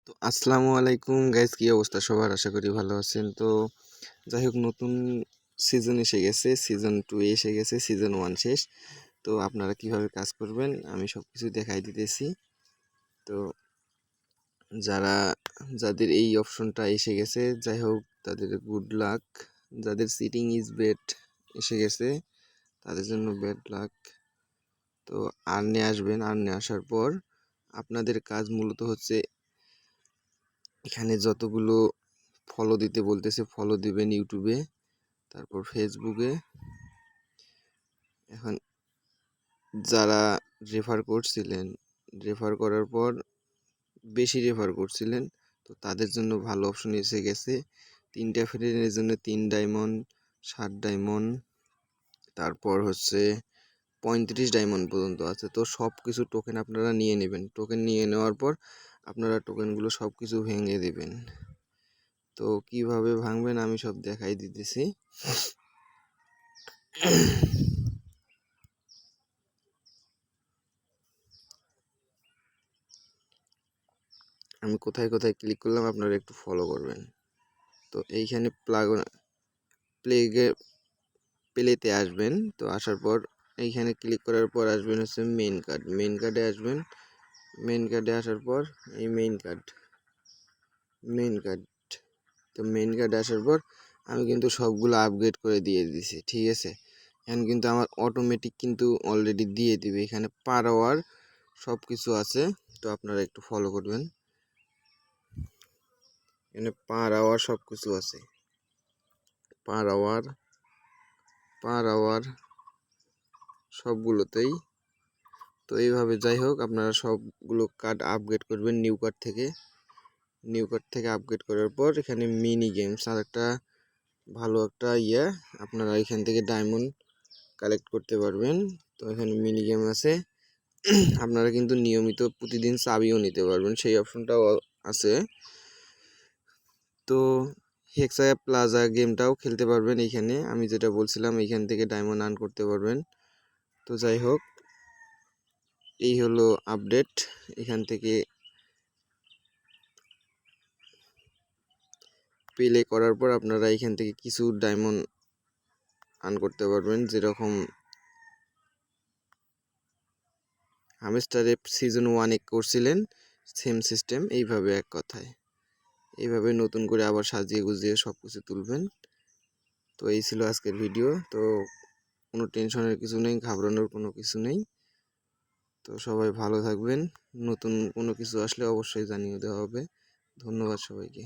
তো আসসালামু আলাইকুম গাইস, কি অবস্থা সবার? আশা করি ভালো আছেন। তো যাই হোক, নতুন সিজন এসে গেছে, সিজন 2 এসে গেছে, সিজন 1 শেষ। তো আপনারা কিভাবে কাজ করবেন আমি সব কিছু দেখাই দিতেছি। তো যাদের এই অপশনটা এসে গেছে, যাই হোক তাদের গুড লাক। যাদের সিটিং ইজ বেড এসে গেছে তাদের জন্য ব্যাড লাক। তো আর্নে আসবেন, আর্নে আসার পর আপনাদের কাজ মূলত হচ্ছে এখানে যতগুলো ফলো দিতে বলতেছে ফলো দিবেন ইউটিউবে, তারপর ফেসবুকে। এখন যারা রেফার করছিলেন, রেফার করার পর বেশি রেফার করছিলেন, তো তাদের জন্য ভালো অপশন এসে গেছে। 3টা ফ্রেন্ডের জন্য 3 ডায়মন্ড, 7 ডায়মন্ড, তারপর হচ্ছে 35 ডায়মন্ড পর্যন্ত আছে। তো সব কিছু টোকেন আপনারা নিয়ে নেবেন। টোকেন নিয়ে নেওয়ার পর আপনারা টোকেনগুলো সব কিছু ভেঙে দেবেন। তো কিভাবে ভাঙবেন আমি সব দেখাই দিতেছি। আমি কোথায় কোথায় ক্লিক করলাম আপনারা একটু ফলো করবেন। তো এইখানে প্লেতে আসবেন। তো আসার পর এইখানে ক্লিক করার পর আসবেন হচ্ছে মেইন কার্ড। মেইন কার্ডে আসবেন। মেইন কার্ডে আসার পর এই মেইন কার্ড তো মেইন কার্ডে আসার পর আমি কিন্তু সবগুলো আপগ্রেড করে দিয়ে দিছি, ঠিক আছে। এখন কিন্তু আমার অটোমেটিক কিন্তু অলরেডি দিয়ে দিবে। এখানে পার আওয়ার সব কিছু আছে, তো আপনারা একটু ফলো করবেন। এখানে পার আওয়ার সব কিছু আছে, পার আওয়ার সবগুলোতেই। তো এইভাবে যাই হোক আপনারা সবগুলো কার্ড আপগ্রেড করবেন নিউ কার্ড থেকে আপগ্রেড করার পর এখানে মিনি গেমস আর একটা ভালো একটা আপনারা এখান থেকে ডায়মন্ড কালেক্ট করতে পারবেন। তো এখানে মিনি গেম আছে। আপনারা কিন্তু নিয়মিত প্রতিদিন চাবিও নিতে পারবেন, সেই অপশনটাও আছে। তো হেক্সা প্লাজা গেমটাও খেলতে পারবেন। এইখানে আমি যেটা বলছিলাম এইখান থেকে ডায়মন্ড আর্ন করতে পারবেন। তো যাই হোক, এই হলো আপডেট। এখান থেকে প্লে করার পর আপনারা এখান থেকে কিছু ডায়মন্ড আর্ন করতে পারবেন, যেরকম হামস্টারে সিজন 1 করছিলেন সেম সিস্টেম। এইভাবে এক কথায় এইভাবে নতুন করে আবার সাজিয়ে গুজিয়ে সব কিছু তুলবেন। তো এই ছিল আজকের ভিডিও। তো কোনো টেনশনের কিছু নেই, ঘাবড়ানোর কোনো কিছু নেই। তো সবাই ভালো থাকবেন। নতুন কোনো কিছু আসলে অবশ্যই জানিয়ে দেওয়া হবে। ধন্যবাদ সবাইকে।